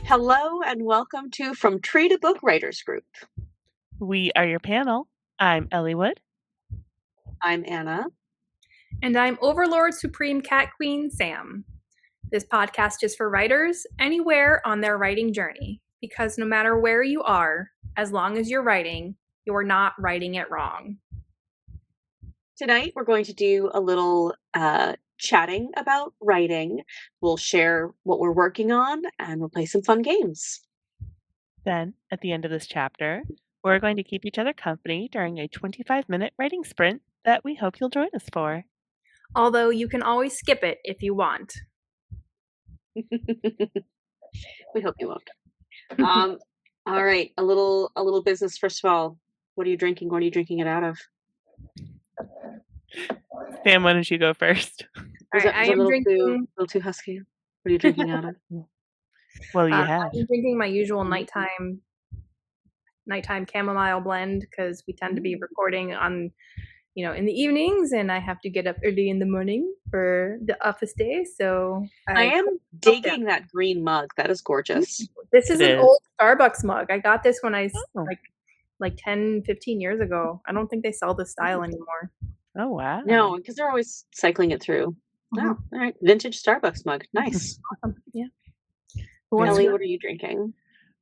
Hello and welcome to From Tree to Book Writers Group. We are your panel. I'm Eliwood. I'm Anna. And I'm Overlord Supreme Cat Queen Sam. This podcast is for writers anywhere on their writing journey, because no matter where you are, as long as you're not writing it wrong. Tonight we're going to do a little chatting about writing. We'll share what we're working on and we'll play some fun games. Then, at the end of this chapter, we're going to keep each other company during a 25-minute writing sprint that we hope you'll join us for. Although you can always skip it if you want. We hope you won't. All right, a little business first of all. What are you drinking? What are you drinking it out of? Sam, why don't you go first? Is it a little too husky? What are you drinking out of? Well, you have. I'm drinking my usual nighttime chamomile blend, because we tend to be recording on, in the evenings, and I have to get up early in the morning for the office day. So I am digging that green mug. That is gorgeous. This is an old Starbucks mug. I got this when I like 10, 15 years ago. I don't think they sell this style anymore. Oh, wow. No, because they're always cycling it through. Oh, all right. Vintage Starbucks mug. Nice. Awesome. Yeah. Ellie, what are you drinking?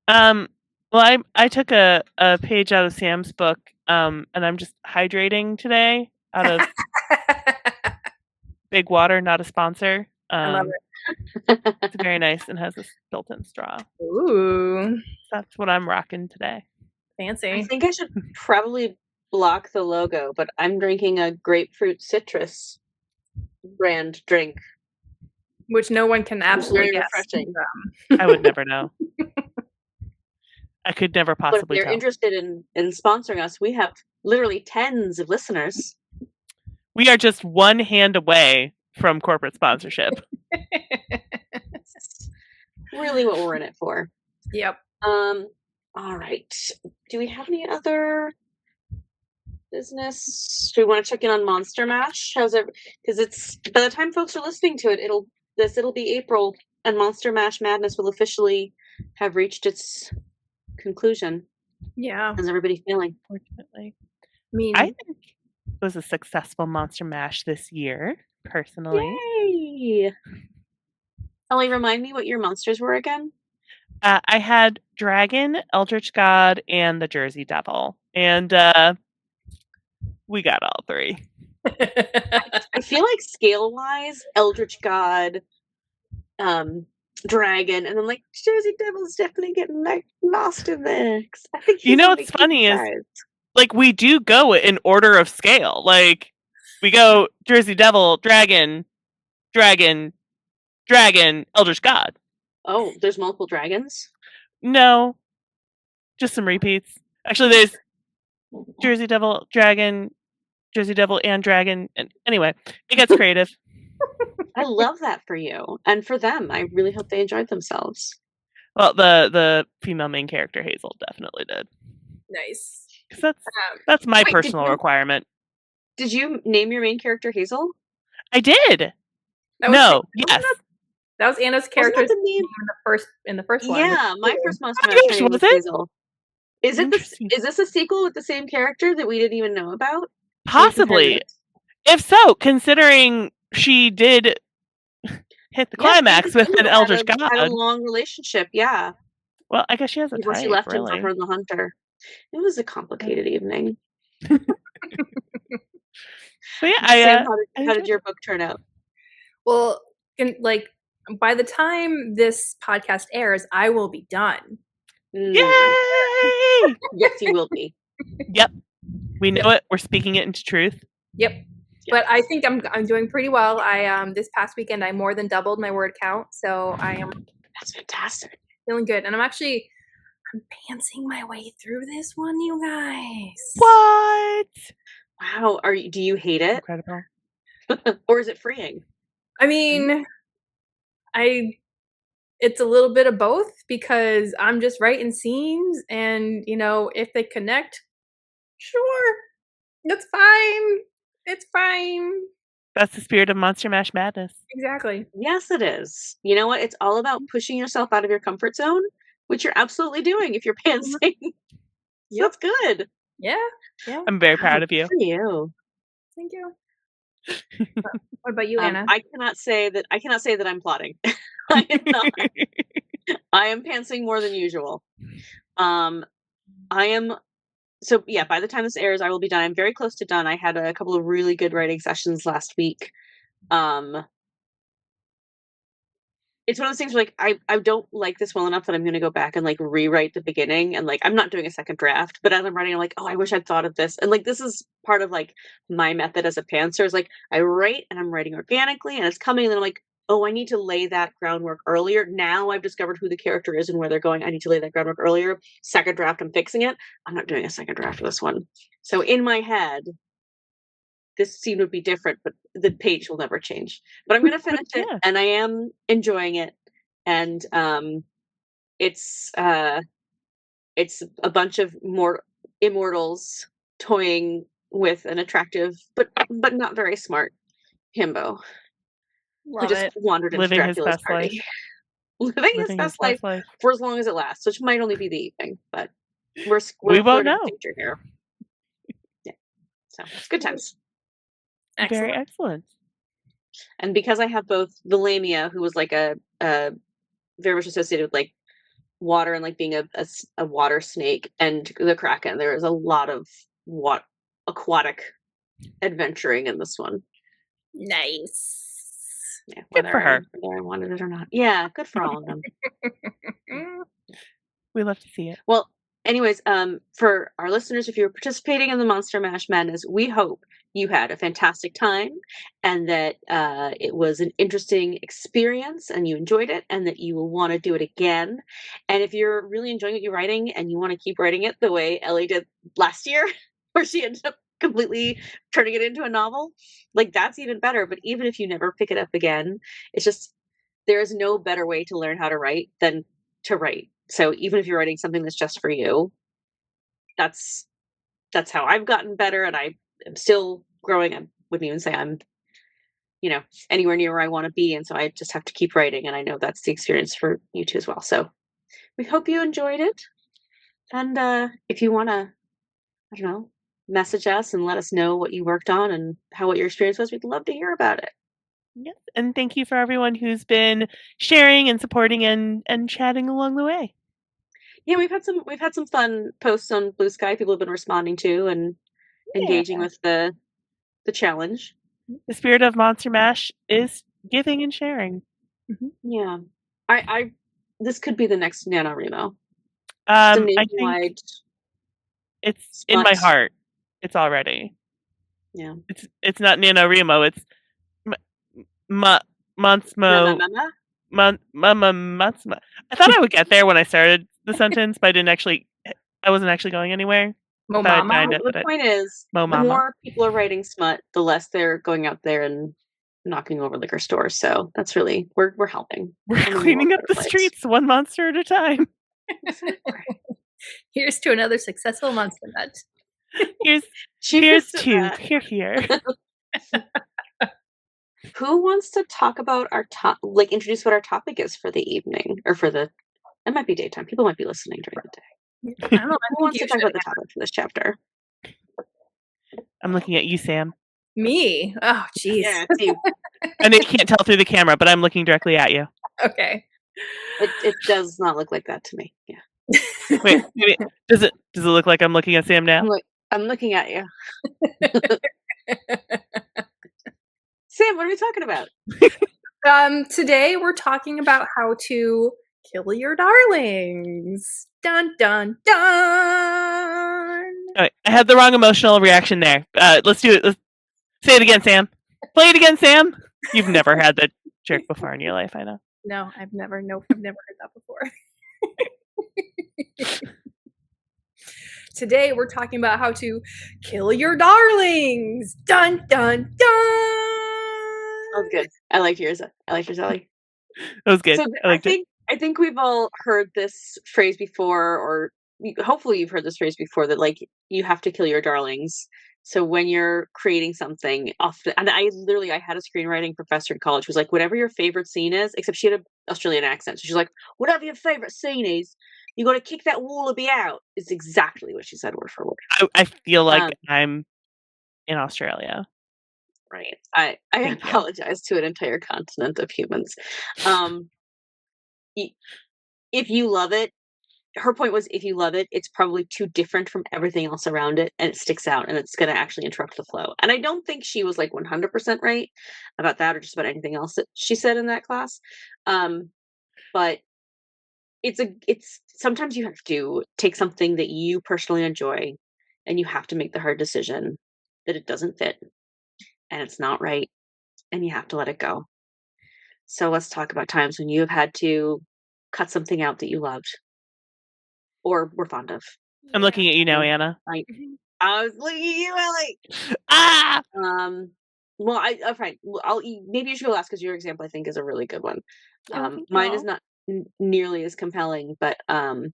Well, I took a page out of Sam's book, and I'm just hydrating today out of Big Water, not a sponsor. I love it. It's very nice and has this built-in straw. Ooh. That's what I'm rocking today. Fancy. I think I should probably block the logo, but I'm drinking a grapefruit citrus brand drink. Which no one can absolutely guess. Refreshing. I would never know. I could never possibly tell. If you're interested in sponsoring us, we have literally tens of listeners. We are just one hand away from corporate sponsorship. Really what we're in it for. Yep. All right. Do we have any other business? Do we want to check in on Monster Mash? How's it? Because it's, by the time folks are listening to it, it'll be April, and Monster Mash Madness will officially have reached its conclusion. Yeah. How's everybody feeling? Fortunately, I think it was a successful Monster Mash this year, personally. Yay! Ellie, remind me what your monsters were again. I had Dragon, Eldritch God, and the Jersey Devil, and we got all three. I feel like scale-wise, Eldritch God, Dragon, and then like Jersey Devil's definitely getting like lost in there. I think what's funny is like we do go in order of scale. Like we go Jersey Devil, Dragon, Eldritch God. Oh, there's multiple dragons? No, just some repeats. Actually, there's Jersey Devil, Dragon, Jersey Devil, and Dragon. And anyway, it gets creative. I love that for you and for them. I really hope they enjoyed themselves. Well, the female main character Hazel definitely did. Nice. Because that's my personal requirement. Did you name your main character Hazel? I did. Yes. That was Anna's character's name in the first one. Yeah, my first Monster Mash name was Hazel. Is this a sequel with the same character that we didn't even know about? Possibly. If so, considering she did hit the climax with an Eldritch God. Had a long relationship, yeah. Well, I guess she has a type, she left really. him for her the hunter. It was a complicated evening. But yeah, Sam, how did your book turn out? Well, by the time this podcast airs, I will be done. Yay! Yes, you will be. Yep. We know it. We're speaking it into truth. Yep. But I think I'm doing pretty well. I this past weekend I more than doubled my word count, so I am. That's fantastic. Feeling good, and I'm pantsing my way through this one, you guys. What? Wow. Do you hate it? Incredible. Or is it freeing? I mean, it's a little bit of both, because I'm just writing scenes, and if they connect, sure, that's fine. It's fine. That's the spirit of Monster Mash Madness. Exactly. Yes, it is. You know what? It's all about pushing yourself out of your comfort zone, which you're absolutely doing if you're pantsing. So that's good. Yeah. Yeah. I'm very proud of Good you. for you. Thank you. What about you, Anna? I cannot say that I'm plotting. I am not. I am pantsing more than usual. I am. So yeah, by the time this airs, I will be done. I'm very close to done. I had a couple of really good writing sessions last week. It's one of those things where, like, I don't like this well enough that I'm going to go back and like rewrite the beginning, and like I'm not doing a second draft, but as I'm writing, I'm like, oh, I wish I'd thought of this. And like this is part of like my method as a pantser is like I write and I'm writing organically and it's coming, and then I'm like, oh, I need to lay that groundwork earlier. Now I've discovered who the character is and where they're going. I need to lay that groundwork earlier. Second draft, I'm fixing it. I'm not doing a second draft for this one. So in my head, this scene would be different, but the page will never change. But I'm going to finish it, and I am enjoying it. And it's a bunch of more immortals toying with an attractive but not very smart himbo who just wandered into Living his Dracula's best party. life. Living his best life for as long as it lasts, which might only be the evening, but we won't know. Here. Yeah, so it's good times. Excellent. Very excellent. And because I have both the Lamia, who was like a very much associated with like water and like being a water snake, and the Kraken, there is a lot of aquatic adventuring in this one. Nice. Yeah, good for her. Whether I wanted it or not. Yeah, good for all of them. We love to see it. Well, anyways, for our listeners, if you're participating in the Monster Mash Madness, we hope you had a fantastic time and that it was an interesting experience and you enjoyed it and that you will want to do it again. And if you're really enjoying what you're writing and you want to keep writing it the way Ellie did last year, where she ended up completely turning it into a novel, like that's even better. But even if you never pick it up again, it's just there is no better way to learn how to write than to write. So even if you're writing something that's just for you, that's how I've gotten better, and I am still growing. I wouldn't even say I'm, anywhere near where I want to be, and so I just have to keep writing, and I know that's the experience for you too as well. So we hope you enjoyed it, and if you want to, I don't know, message us and let us know what you worked on and what your experience was, we'd love to hear about it. Yes, and thank you for everyone who's been sharing and supporting and chatting along the way. Yeah, we've had some fun posts on Blue Sky. People have been responding to and engaging with the challenge. The spirit of Monster Mash is giving and sharing. Mm-hmm. Yeah, I this could be the next NaNoWriMo. I think it's in my heart. It's already. Yeah. It's not NaNoWriMo. It's Montsmo. Montsmo. I thought I would get there when I started the sentence, but I wasn't actually going anywhere. The point is, the more people are writing smut, the less they're going out there and knocking over liquor stores. So that's really we're helping. We're cleaning up the streets one monster at a time. Here's to another successful monster nut. Here's to here. Who wants to talk about our introduce what our topic is for the evening or for the? It might be daytime. People might be listening during the day. I don't know. Who wants to talk about the topic for this chapter? I'm looking at you, Sam. Me? Oh, jeez. Yeah, it's you. I know you can't tell through the camera, but I'm looking directly at you. Okay. It does not look like that to me. Yeah. Wait, does it look like I'm looking at Sam now? I'm looking at you. Sam, what are we talking about? Today we're talking about how to kill your darlings. Dun dun dun. All right, I had the wrong emotional reaction there. Let's do it. Let's say it again, Sam. Play it again, Sam. You've never had that trick before in your life, I know. No, I've never heard that before. Today we're talking about how to kill your darlings. Dun dun dun. That was good. I liked yours, Ellie. That was good. So I think we've all heard this phrase before, or hopefully you've heard this phrase before, that like you have to kill your darlings So when you're creating something, often, and I had a screenwriting professor in college who was like, whatever your favorite scene is, except she had an Australian accent. So she's like, whatever your favorite scene is, you got to kick that wallaby out. Is exactly what she said, word for word. I feel like I'm in Australia. Right. I apologize to an entire continent of humans. If you love it, her point was, if you love it, it's probably too different from everything else around it, and it sticks out, and it's going to actually interrupt the flow. And I don't think she was like 100% right about that, or just about anything else that she said in that class. But it's sometimes you have to take something that you personally enjoy, and you have to make the hard decision that it doesn't fit, and it's not right, and you have to let it go. So let's talk about times when you have had to cut something out that you loved or were fond of. I'm looking at you now, Anna. I was looking at you, Ellie. Ah! Well, fine. Well, maybe you should go last because your example, I think, is a really good one. Mine is not nearly as compelling, but the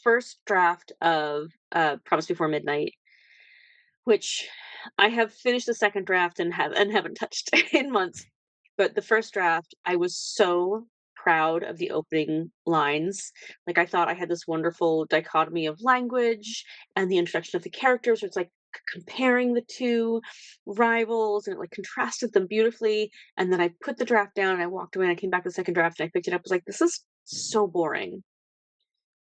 first draft of Promise Before Midnight, which I have finished the second draft and haven't touched in months, but the first draft, I was so proud of the opening lines. Like, I thought I had this wonderful dichotomy of language and the introduction of the characters, where it's like comparing the two rivals, and it like contrasted them beautifully. And then I put the draft down and I walked away, and I came back to the second draft and I picked it up. I was like, this is so boring.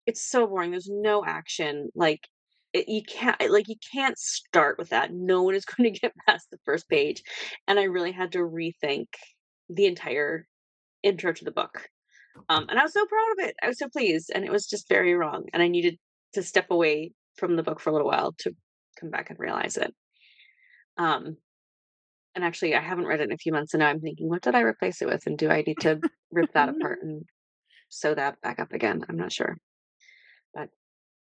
It's so boring. There's no action. Like, you can't start with that. No one is going to get past the first page. And I really had to rethink the entire intro to the book. And I was so proud of it. I was so pleased, and it was just very wrong. And I needed to step away from the book for a little while to come back and realize it. And actually, I haven't read it in a few months, and now I'm thinking, what did I replace it with? And do I need to rip that apart and sew that back up again? I'm not sure. But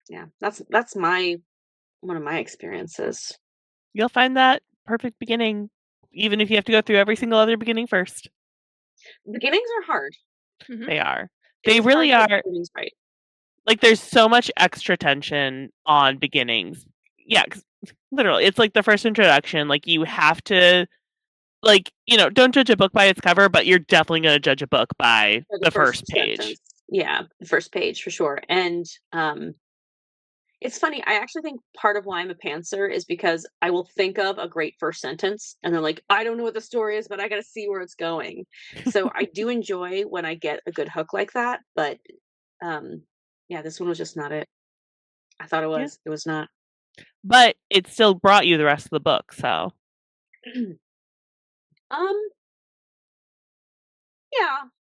yeah, that's one of my experiences. You'll find that perfect beginning, even if you have to go through every single other beginning first. Beginnings are hard. They are. They really are. Right. Like, there's so much extra tension on beginnings. Yeah, 'cause literally, it's like the first introduction. Like, you have to, like, don't judge a book by its cover, but you're definitely going to judge a book by the first page. Sentence. Yeah, the first page for sure. And it's funny. I actually think part of why I'm a pantser is because I will think of a great first sentence, and then like, I don't know what the story is, but I got to see where it's going. So I do enjoy when I get a good hook like that. But yeah, this one was just not it. I thought it was. Yeah. It was not. But it still brought you the rest of the book. So. Yeah.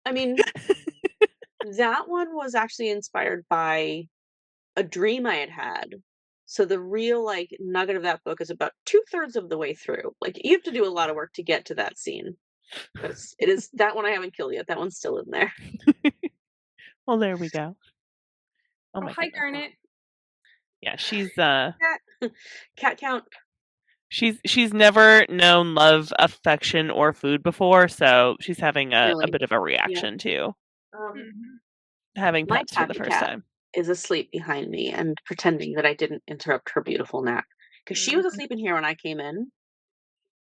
I mean, that one was actually inspired by a dream I had. So the real like nugget of that book is about 2/3 of the way through. Like, you have to do a lot of work to get to that scene. But it is that one I haven't killed yet. That one's still in there. Well, there we go. Oh my hi, Garnet. Yeah, she's cat count. She's never known love, affection, or food before, so she's having a bit of a reaction to having pets for the first time. Is asleep behind me and pretending that I didn't interrupt her beautiful nap, because she was asleep in here when I came in,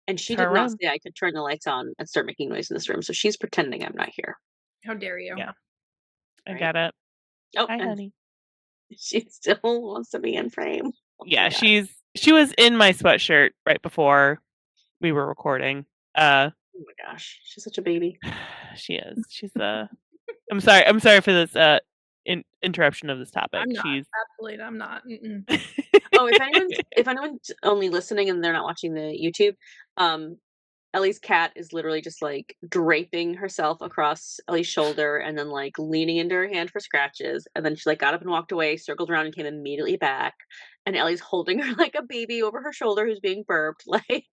and she did not say I could turn the lights on and start making noise in this room. So she's pretending I'm not here. How dare you? Yeah, I got it. Oh, hi, honey. She still wants to be in frame. Yeah, she was in my sweatshirt right before we were recording. Oh my gosh, she's such a baby. She is. She's I'm sorry for this interruption of this topic. I'm not. Absolutely, I'm not. Oh, if anyone's only listening and they're not watching the YouTube, Ellie's cat is literally just like draping herself across Ellie's shoulder and then like leaning into her hand for scratches. And then she like got up and walked away, circled around and came immediately back. And Ellie's holding her like a baby over her shoulder who's being burped. Like,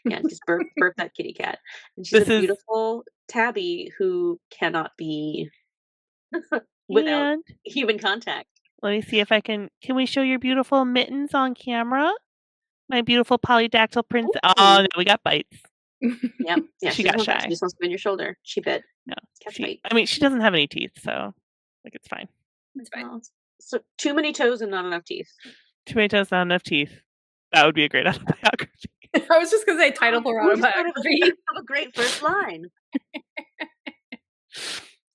yeah, just burp that kitty cat. And she's a beautiful tabby who cannot be without human contact. Let me see if I can we show your beautiful mittens on camera? My beautiful polydactyl princess. Oh, no, we got bites. Yep. Yeah, she got shy. She just wants to be on your shoulder. She bit. No. I mean, she doesn't have any teeth, so like it's fine. It's fine. So too many toes and not enough teeth. Tomatoes, not enough teeth. That would be a great autobiography. I was just gonna say title for autobiography. Have a great first line.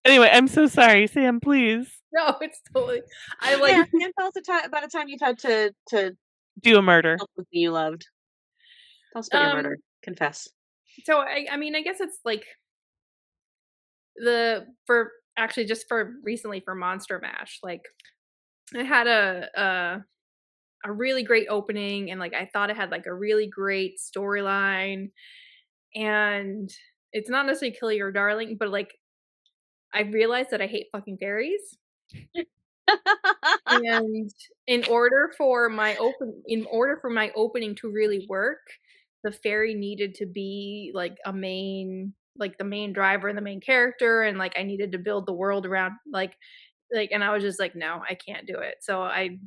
Anyway, I'm so sorry, Sam. Please. No, it's totally. Yeah, Sam, tell us about a time you've had to do a murder. Something you loved. Tell us about your murder. Confess. So I mean, I guess it's like just for recently for Monster Mash, like it had a really great opening, and like I thought it had like a really great storyline, and it's not necessarily kill your darling, but like I realized that I hate fucking fairies. And in order for my opening to really work, the fairy needed to be like the main driver and the main character, and like I needed to build the world around like and I was just like, no, I can't do it. So I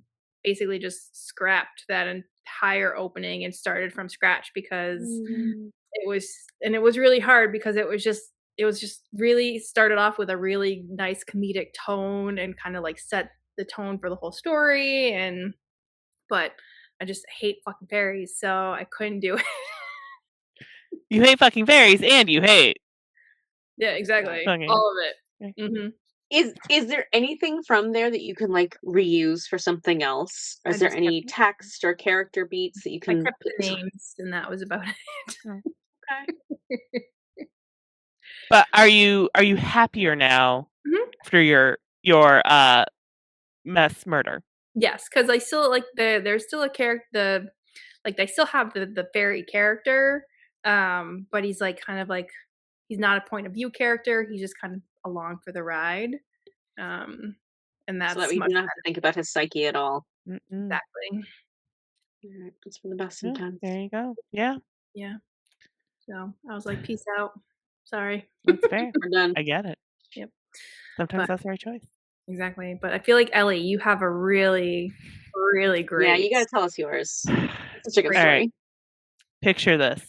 basically just scrapped that entire opening and started from scratch, because it was really hard, because it was just really started off with a really nice comedic tone and kind of like set the tone for the whole story, but I just hate fucking fairies, so I couldn't do it. You hate fucking fairies, and you hate. Yeah, exactly. All of it. Mm-hmm. Is there anything from there that you can like reuse for something else? Is there any text or character beats that you can? I kept the names, and that was about it. Okay. But are you happier now after your mess murder? Yes, because I still like there's still a character, like they still have the fairy character, but he's like kind of like he's not a point of view character. He's just kind of along for the ride, and that's so that you don't have to think about his psyche at all. Exactly. It's for the best sometimes. There you go. Yeah. So I was like, peace out. Sorry. That's fair. We're done. I get it. Yep. Sometimes that's the right choice. Exactly. But I feel like, Ellie, you have a really, really great... Yeah, you gotta tell us yours. Such a good story. Right. Picture this.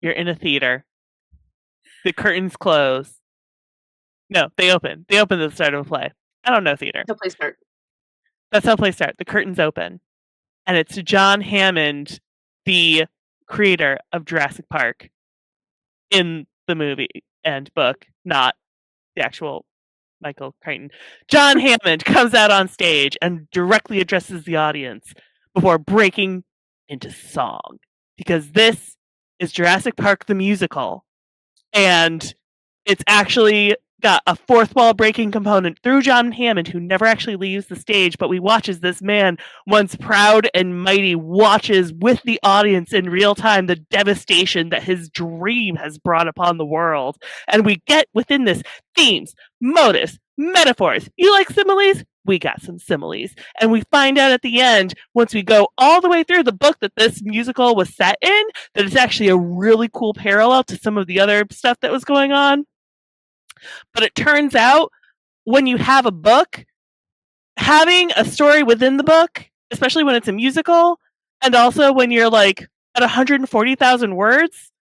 You're in a theater. The curtains close. No, they open. They open at the start of a play. I don't know theater. That's how plays start. That's how plays start. The curtains open. And it's John Hammond, the creator of Jurassic Park, in the movie and book, not the actual Michael Crichton. John Hammond comes out on stage and directly addresses the audience before breaking into song. Because this is Jurassic Park the musical. And it's actually got a fourth wall breaking component through John Hammond, who never actually leaves the stage, but we watch as this man, once proud and mighty, watches with the audience in real time the devastation that his dream has brought upon the world. And we get within this themes, motives, metaphors. You like similes? We got some similes. And we find out at the end, once we go all the way through the book that this musical was set in, that it's actually a really cool parallel to some of the other stuff that was going on. But it turns out, when you have a book, having a story within the book, especially when it's a musical, and also when you're like at 140,000 words,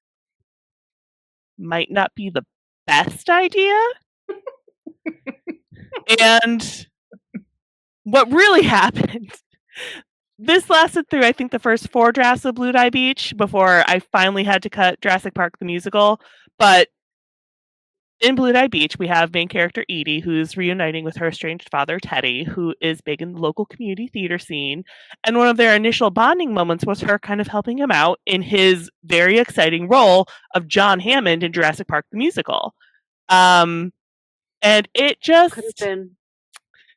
might not be the best idea. And what really happened, this lasted through, I think, the first 4 drafts of Blue Dye Beach before I finally had to cut Jurassic Park the musical. But in Blue Dye Beach, we have main character Edie, who's reuniting with her estranged father, Teddy, who is big in the local community theater scene. And one of their initial bonding moments was her kind of helping him out in his very exciting role of John Hammond in Jurassic Park the musical. And it just... Could have been.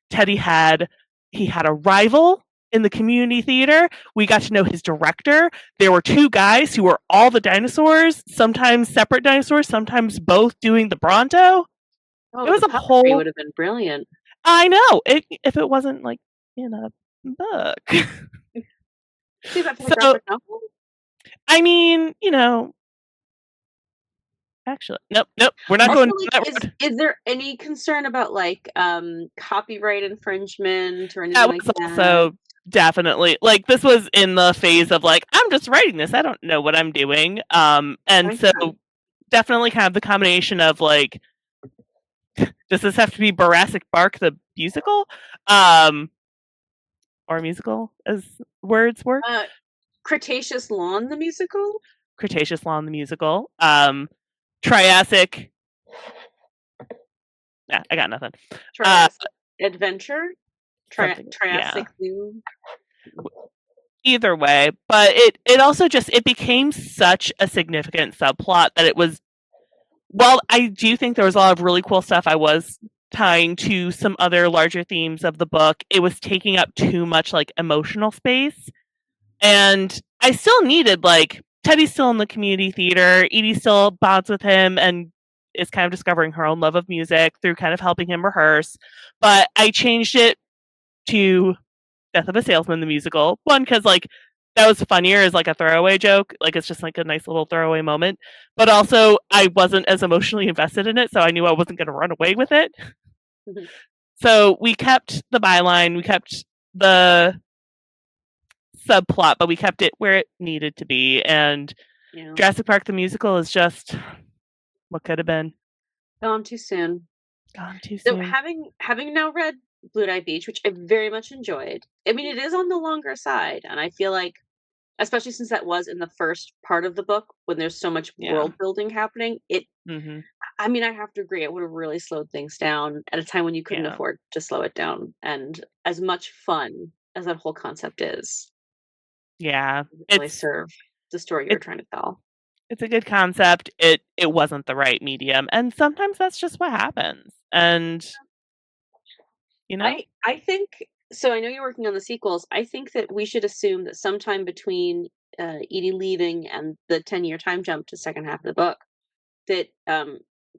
Teddy had a rival in the community theater. We got to know his director. There were 2 guys who were all the dinosaurs, sometimes separate dinosaurs, sometimes both doing the Bronto. Oh, it was the a whole... It would have been brilliant. I know. If it wasn't like in a book. See that for the graphic novel? I mean, actually, nope. We're not going down that road. Is there any concern about like copyright infringement or anything like that? Also definitely, like, this was in the phase of like, I'm just writing this, I don't know what I'm doing. And so definitely kind of the combination of like, does this have to be Jurassic Park the musical? Or or musical, as words work. Cretaceous Lawn the musical. Cretaceous Lawn the musical. Triassic. Yeah, I got nothing. Triassic Adventure. Something, Triassic Zoo. Either way, but it also just it became such a significant subplot that it was. While I do think there was a lot of really cool stuff I was tying to some other larger themes of the book, it was taking up too much like emotional space. And I still needed like Teddy's still in the community theater, Edie still bonds with him and is kind of discovering her own love of music through kind of helping him rehearse. But I changed it to Death of a Salesman the musical. One, because like that was funnier as like a throwaway joke. Like it's just like a nice little throwaway moment. But also I wasn't as emotionally invested in it, so I knew I wasn't going to run away with it. Mhm. So we kept the byline, we kept the subplot, but we kept it where it needed to be. And Yeah. Jurassic Park the musical is just what could have been. Gone too soon. Gone too So soon. having now read Blue Dye Beach, which I very much enjoyed. I mean, it is on the longer side, and I feel like, especially since that was in the first part of the book when there's so much Yeah. world building happening, Mm-hmm. I mean, I have to agree, it would have really slowed things down at a time when you couldn't Yeah. afford to slow it down. And as much fun as that whole concept is, Yeah. it doesn't really It's serve the story you were trying to tell. it's a good concept. It wasn't the right medium. And sometimes that's just what happens. And you know? I think so. I know you're working on the sequels. I think that we should assume that sometime between Edie leaving and the 10-year time jump to second half of the book, that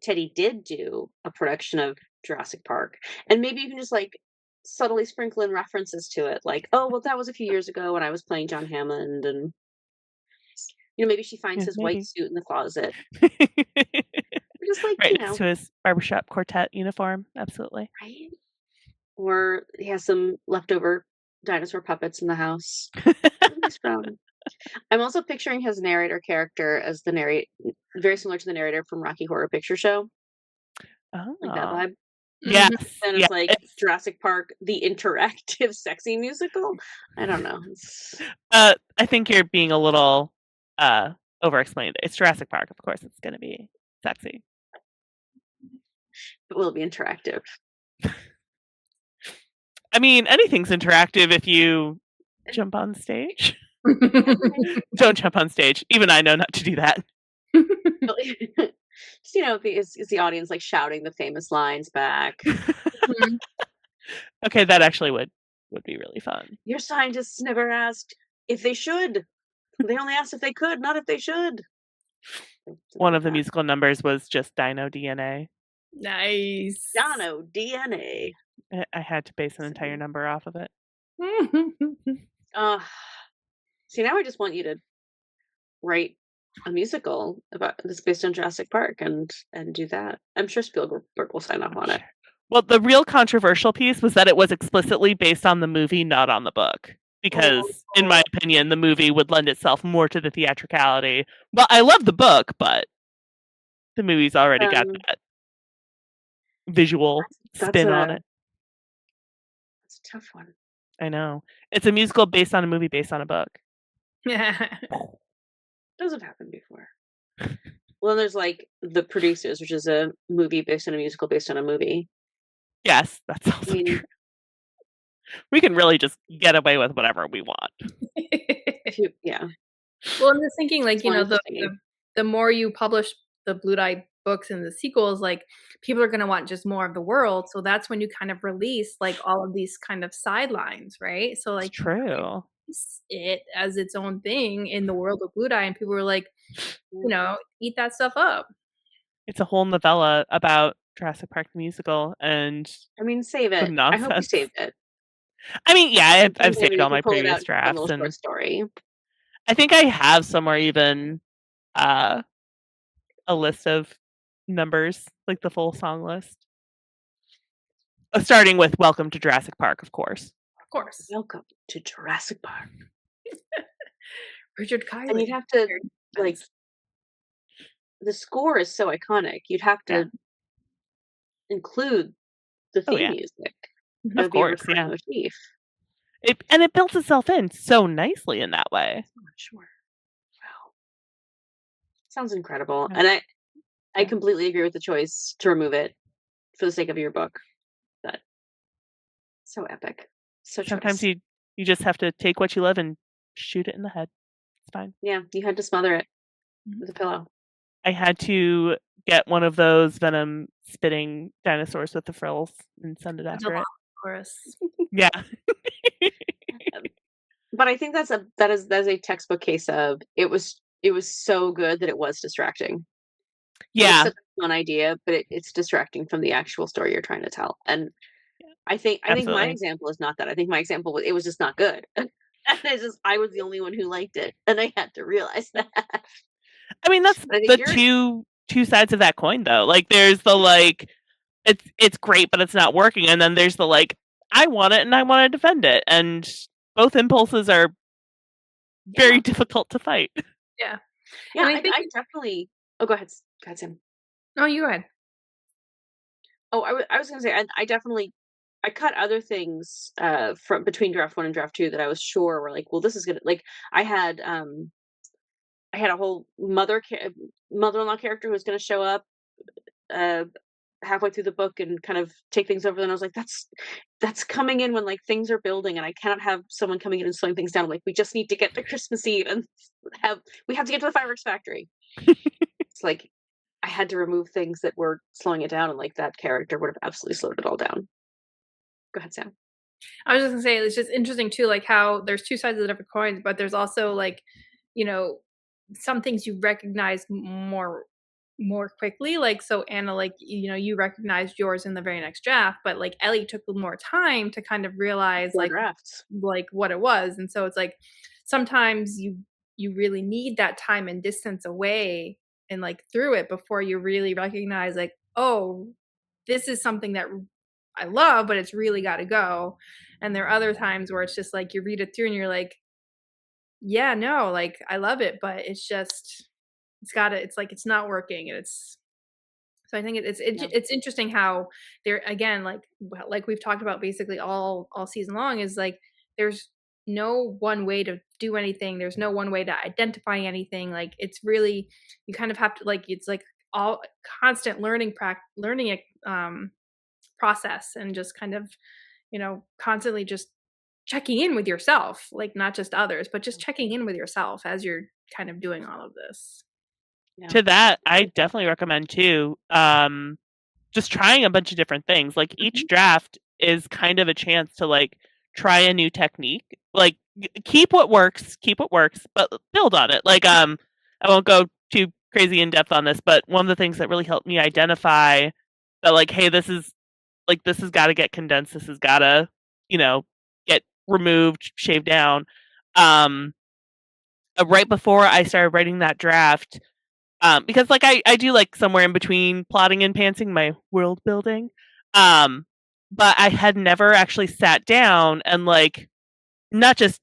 Teddy did do a production of Jurassic Park, and maybe you can just like subtly sprinkle in references to it, like, oh well, that was a few years ago when I was playing John Hammond, and maybe she finds Yeah, his white maybe. suit in the closet, or just like Right next to his barbershop quartet uniform. Absolutely. right? Or he has some leftover dinosaur puppets in the house. He's from. I'm also picturing his narrator character as the very similar to the narrator from Rocky Horror Picture Show, like that Oh. vibe. Yes. And Yeah. it's like Jurassic Park, the interactive sexy musical. I don't know. I think you're being a little over-explained. It's Jurassic Park, of course. It's going to be sexy. It will be interactive. I mean, anything's interactive if you jump on stage. Don't jump on stage. Even I know not to do that. Just, is the audience like shouting the famous lines back? Okay, that actually would be really fun. Your scientists never asked if they should. They only asked if they could, not if they should. One of the musical numbers was just Dino DNA. Nice. Dino DNA. I had to base an entire number off of it. See, now I just want you to write a musical about this based on Jurassic Park and do that. I'm sure Spielberg will sign off on it. Well, the real controversial piece was that it was explicitly based on the movie, not on the book. Because, in my opinion, the movie would lend itself more to the theatricality. Well, I love the book, but the movie's already got that visual spin on it. That's a tough one. I know. It's a musical based on a movie based on a book. Those have happened before. Well, then there's like The Producers, which is a movie based on a musical based on a movie. Yes, that's also true. We can really just get away with whatever we want. Yeah. Well, I'm just thinking, like, the more you publish the Blue Dye books and the sequels, like, people are going to want just more of the world. So that's when you kind of release, like, all of these kind of sidelines, right? So, like, it's true. It as its own thing in the world of Blue Dye, and people were like, eat that stuff up. It's a whole novella about Jurassic Park the musical, and I mean, save it. I hope you saved it. I mean, yeah, I've saved all my previous drafts, and story. I think I have somewhere even a list of numbers, like the full song list, starting with "Welcome to Jurassic Park," of course. Of course, welcome to Jurassic Park. Richard Kiley, and you'd have to like. The score is so iconic. You'd have to include the theme music. Of course, yeah. Motif. And it built itself in so nicely in that way. Sure. Wow. Sounds incredible. Yeah. And I completely agree with the choice to remove it for the sake of your book. But so epic. So Sometimes choice. you just have to take what you love and shoot it in the head. It's fine. Yeah, you had to smother it with a pillow. I had to get one of those venom spitting dinosaurs with the frills and send it after it. Of course. Yeah. But I think that is a textbook case of it was so good that it was distracting. Yeah. It's such a fun idea, but it's distracting from the actual story you're trying to tell. And I think my Absolutely. example is not that. I think my example was it was just not good. And it's just I was the only one who liked it, and I had to realize that. I mean, that's I think the two sides of that coin, though. Like, there's the like, it's great, but it's not working, and then there's the like, I want it and I want to defend it, and both impulses are very difficult to fight. Yeah. Yeah, And I definitely. Oh, go ahead, Sam. No, you go ahead. Oh, I was gonna say I definitely I cut other things from between draft 1 and draft 2 that I was sure were like, well, this is gonna like I had a whole mother-in-law character who was gonna show up uh halfway through the book and kind of take things over. And I was like, that's coming in when like things are building, and I cannot have someone coming in and slowing things down. Like, we just need to get to Christmas Eve and we have to get to the fireworks factory. It's like I had to remove things that were slowing it down, and like that character would have absolutely slowed it all down. Go ahead, Sam. I was just gonna say it's just interesting too, like how there's two sides of the different coins, but there's also like, some things you recognize more quickly. Like, so Anna, like, you recognized yours in the very next draft, but like Ellie took more time to kind of realize like what it was. And so it's like sometimes you really need that time and distance away and like through it before you really recognize like, oh, this is something that I love, but it's really got to go. And there are other times where it's just like you read it through and you're like, yeah, no, like I love it, but it's like it's not working. And so I think it's interesting how there again, like we've talked about basically all season long, is like there's no one way to do anything. There's no one way to identify anything. Like it's really, you kind of have to like, it's like all constant learning process, and just kind of, constantly just checking in with yourself, like not just others, but just checking in with yourself as you're kind of doing all of this. Yeah. To that, I definitely recommend too. Just trying a bunch of different things. Like each draft is kind of a chance to like try a new technique. Like keep what works, but build on it. Like I won't go too crazy in depth on this, but one of the things that really helped me identify that like, hey, this has got to get condensed. This has got to, get removed, shaved down. Right before I started writing that draft, because like I do like somewhere in between plotting and pantsing my world building, but I had never actually sat down and like not just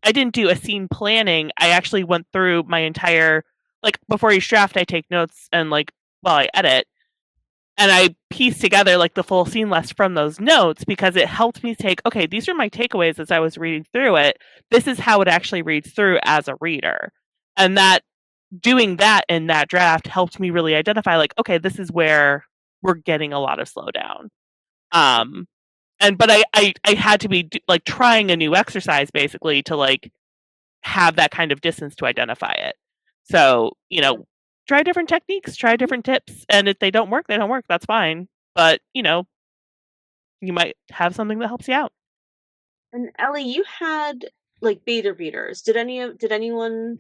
I didn't do a scene planning. I actually went through my entire, like before each draft I take notes and like while I edit, and I pieced together like the full scene list from those notes because it helped me take, okay, these are my takeaways as I was reading through it. This is how it actually reads through as a reader. And that doing that in that draft helped me really identify like, okay, this is where we're getting a lot of slowdown. But I had to be like trying a new exercise basically to like have that kind of distance to identify it. So, try different techniques, try different tips, and if they don't work, they don't work. That's fine. But, you might have something that helps you out. And Ellie, you had like beta readers. Did anyone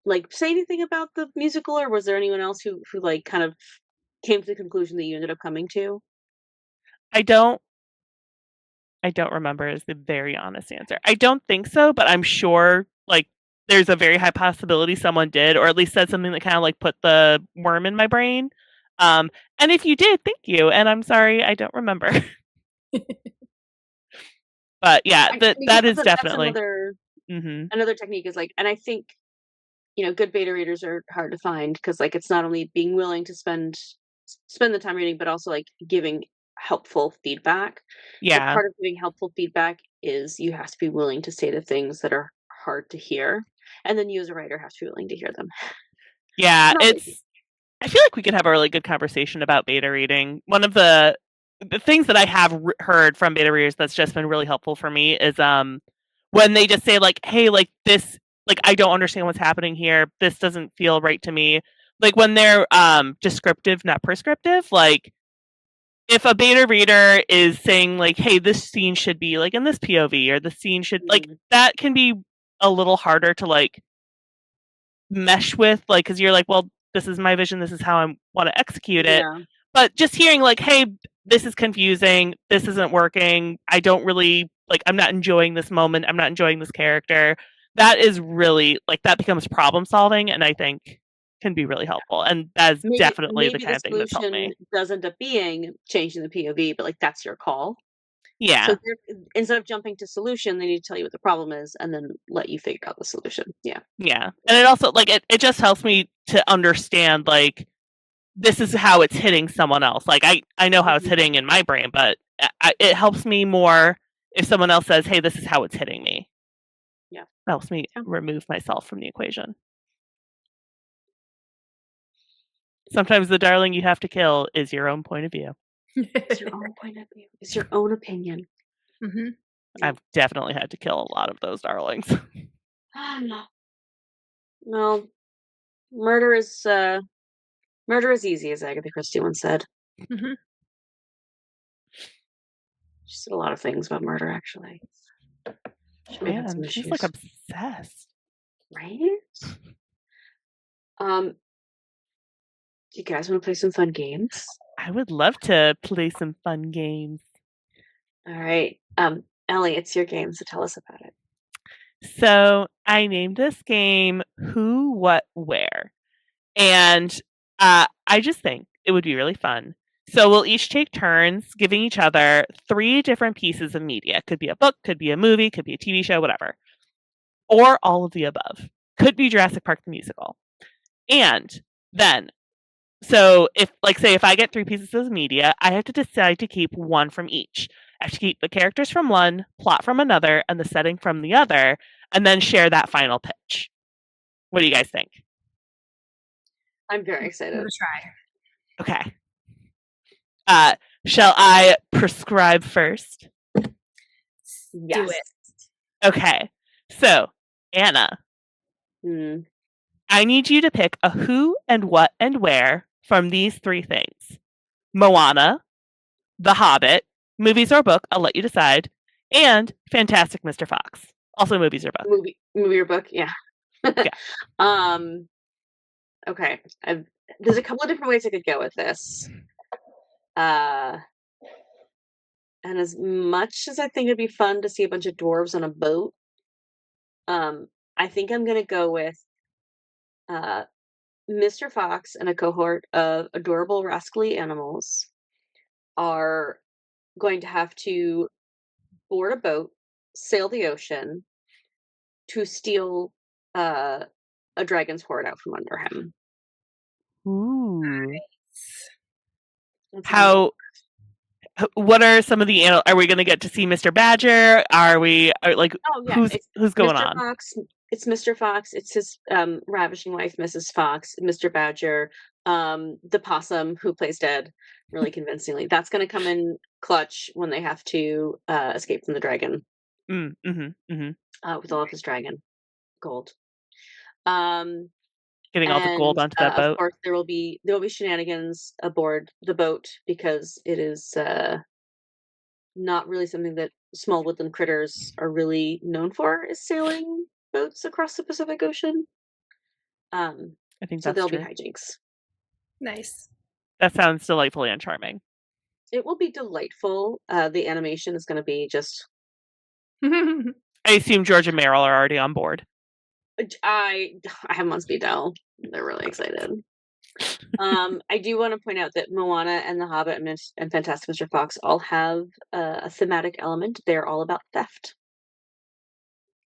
like say anything about the musical, or was there anyone else who like kind of came to the conclusion that you ended up coming to? I don't remember is the very honest answer. I don't think so, but I'm sure like there's a very high possibility someone did, or at least said something that kind of like put the worm in my brain. And if you did, thank you. And I'm sorry, I don't remember. But yeah, that is definitely another technique is like, and I think, good beta readers are hard to find because like it's not only being willing to spend the time reading, but also like giving helpful feedback. But Yeah. part of giving helpful feedback is you have to be willing to say the things that are hard to hear, and then you as a writer have to be willing to hear them. Yeah, Not easy. I feel like we could have a really good conversation about beta reading. One of the things that I have heard from beta readers that's just been really helpful for me is when they just say like, hey, like this, like I don't understand what's happening here. This doesn't feel right to me. Like when they're descriptive, not prescriptive, like if a beta reader is saying like, hey, this scene should be like in this POV, or the scene should like, that can be a little harder to like mesh with, like, because you're like, well, this is my vision, this is how I want to execute it. Yeah. But just hearing like, hey, this is confusing, this isn't working, I don't really like, I'm not enjoying this moment, I'm not enjoying this character, that is really like, that becomes problem solving, and I think can be really helpful, and that's definitely the kind of thing that's helped me. Solution does end up being changing the POV, but like that's your call. Yeah. So instead of jumping to solution, they need to tell you what the problem is and then let you figure out the solution. Yeah. Yeah. And it also like it just helps me to understand like this is how it's hitting someone else. Like I know how it's hitting in my brain, but it helps me more if someone else says, "Hey, this is how it's hitting me." Yeah. It helps me remove myself from the equation. Sometimes the darling you have to kill is your own point of view. It's your own point of view. It's your own opinion. Mm-hmm. I've definitely had to kill a lot of those darlings. No, murder is easy, as Agatha Christie once said. Mm-hmm. She said a lot of things about murder, actually. Man, she's like obsessed, right? Do you guys want to play some fun games? I would love to play some fun games. All right. Ellie, it's your game, so tell us about it. So I named this game Who, What, Where. And I just think it would be really fun. So we'll each take turns giving each other 3 different pieces of media. Could be a book, could be a movie, could be a TV show, whatever. Or all of the above. Could be Jurassic Park the musical. And then, so if, like, say if I get 3 pieces of media, I have to decide to keep one from each. I have to keep the characters from one, plot from another, and the setting from the other, and then share that final pitch. What do you guys think? I'm very excited. Give it a try. Okay. Shall I prescribe first? Yes. Do it. Okay. So, Anna, I need you to pick a who and what and where from these 3 things. Moana, The Hobbit, movies or book, I'll let you decide, and Fantastic Mr. Fox. Also movies or book. Movie or book, yeah. Yeah. Okay. There's a couple of different ways I could go with this. And as much as I think it'd be fun to see a bunch of dwarves on a boat, I think I'm gonna go with Mr. Fox and a cohort of adorable rascally animals are going to have to board a boat, sail the ocean to steal a dragon's hoard out from under him. Ooh. What are some of the are we going to get to see Mr. Badger? Who's going on? Fox, it's Mr. Fox, it's his ravishing wife, Mrs. Fox, Mr. Badger, the possum who plays dead really convincingly. That's going to come in clutch when they have to escape from the dragon. With all of his dragon gold. Getting all the gold onto that boat. Of course, there will be shenanigans aboard the boat because it is not really something that small woodland critters are really known for, is sailing boats across the Pacific Ocean. I think so that's there'll true. be hijinks. Nice. That sounds delightfully and charming. It will be delightful. The animation is going to be just. I assume George and Meryl are already on board. I have them on speed dial. They're really excited. I do want to point out that Moana and The Hobbit and Fantastic Mr. Fox all have a thematic element. They're all about theft.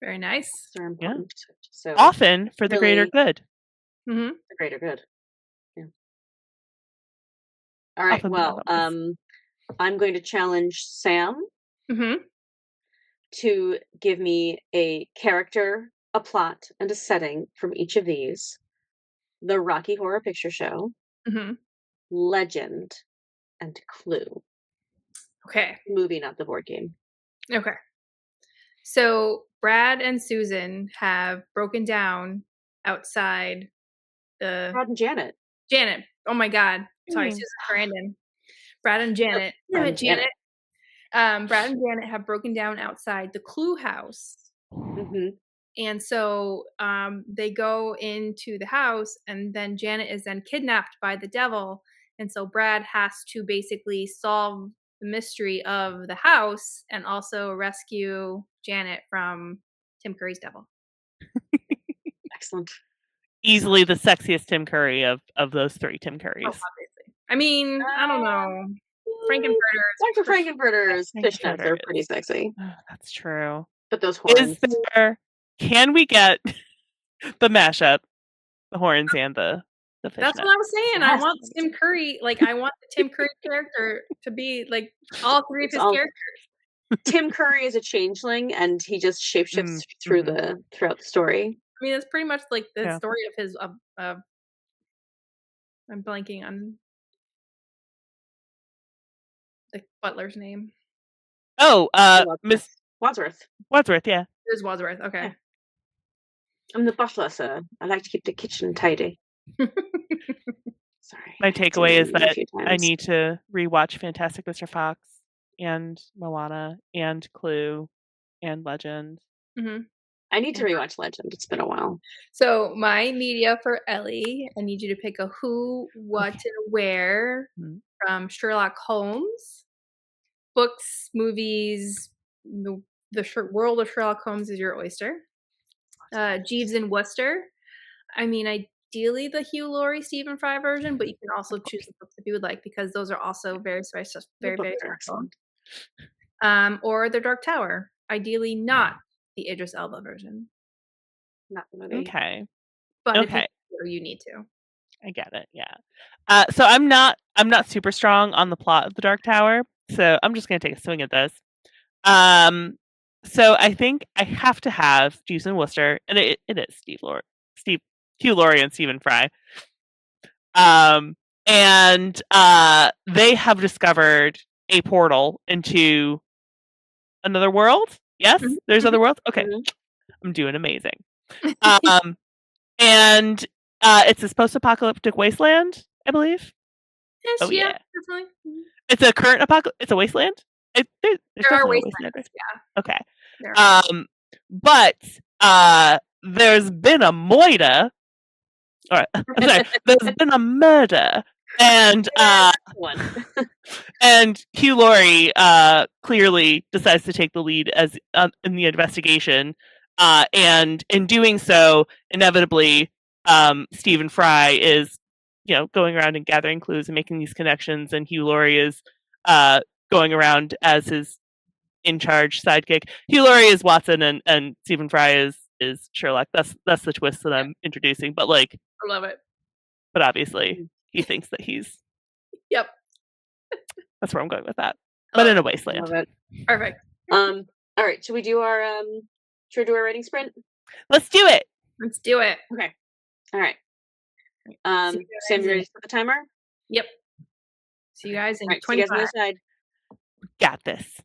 Very nice. They're important. Yeah. So often for the greater good. Mm-hmm. The greater good. Yeah. All right. Well, I'm going to challenge Sam Mm-hmm. to give me a character, a plot, and a setting from each of these. The Rocky Horror Picture Show, Mm-hmm. Legend, and Clue. Okay. Movie, not the board game. Okay. So Brad and Susan have broken down outside the Brad and Janet. Janet. Oh my God. Sorry, Mm. Susan Brandon. Brad and Janet. Brad and Janet. Brad and Janet have broken down outside the Clue house. Mm-hmm. And so they go into the house, and then Janet is then kidnapped by the devil. And so Brad has to basically solve the mystery of the house and also rescue Janet from Tim Curry's devil. Excellent. Easily the sexiest Tim Curry of those three Tim Currys. Oh, obviously. I mean, I don't know. Frankenfurters. Dr. Frankenfurter's Frankenfurter fishnets are is- pretty sexy. Oh, that's true. But those horns. Can we get the mashup, the horns and the fishnet? That's what I was saying. I Yes. want Tim Curry. Like, I want the Tim Curry character to be like all three of his characters. Tim Curry is a changeling, and he just shapeshifts throughout the story. I mean, that's pretty much like the Yeah. story of his. I'm blanking on the butler's name. Oh, Miss Wadsworth. Wadsworth, yeah. It was Wadsworth. Okay. Yeah. I'm the butler, sir. I like to keep the kitchen tidy. Sorry. My takeaway is a that few I times. need to rewatch Fantastic Mr. Fox and Moana and Clue and Legend. Mm-hmm. I need to rewatch Legend. It's been a while. So my media for Ellie, I need you to pick a who, what, and where from Sherlock Holmes. Books, movies, the world of Sherlock Holmes is your oyster. Jeeves and Wooster. I mean, ideally the Hugh Laurie, Stephen Fry version, but you can also choose the books if you would like, because those are also very special, very special. Or The Dark Tower. Ideally not the Idris Elba version. Not the movie. Okay. But Okay. if you need to. I get it. Yeah. So I'm not super strong on the plot of the Dark Tower, so I'm just gonna take a swing at this. So I think I have to have Jeeves and Wooster, and it is Hugh Laurie and Stephen Fry. And they have discovered a portal into another world. Yes, there's other worlds. Okay, I'm doing amazing. And it's this post-apocalyptic wasteland, I believe. Yes, Oh, yeah. definitely. It's a current apocalypse. It's a wasteland. There's There are definitely a wastelands, right? yeah. Okay. There are. But there's been a moida. All right. Sorry. There's been a murder, and One. and Hugh Laurie clearly decides to take the lead as in the investigation, and in doing so, inevitably, Stephen Fry is, going around and gathering clues and making these connections, and Hugh Laurie is going around as his in charge sidekick. Hugh Laurie is Watson, and Stephen Fry is Sherlock. That's the twist that I'm introducing. But I love it. but obviously he thinks that he's. Yep. That's where I'm going with that. But in a wasteland. Love it. Perfect. All right. Should we do our rating sprint? Let's do it. Let's do it. Okay. All right. See you Sam, guys you ready for the timer? Yep. See you guys in All right. See you guys on 25. the other side. Got this.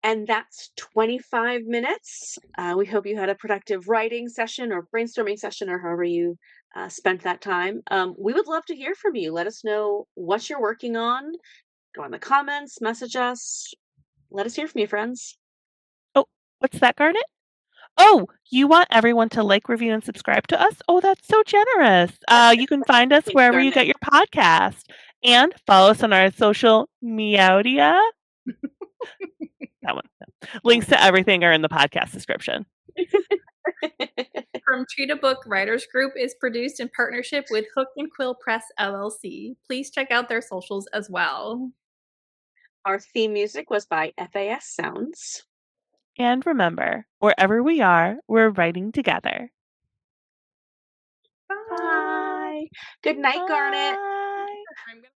And that's 25 minutes. We hope you had a productive writing session or brainstorming session or however you spent that time. We would love to hear from you. Let us know what you're working on. Go in the comments, message us. Let us hear from you, friends. Oh, what's that, Garnet? Oh, you want everyone to like, review, and subscribe to us? Oh, that's so generous. You can find us Thanks, wherever you Garnet. get your podcast. And follow us on our social media. That one. Links to everything are in the podcast description. From Tree to Book Writers Group is produced in partnership with Hook and Quill Press LLC. Please check out their socials as well. Our theme music was by FASSounds. And remember, wherever we are, we're writing together. Bye. Good night, Garnet. Bye.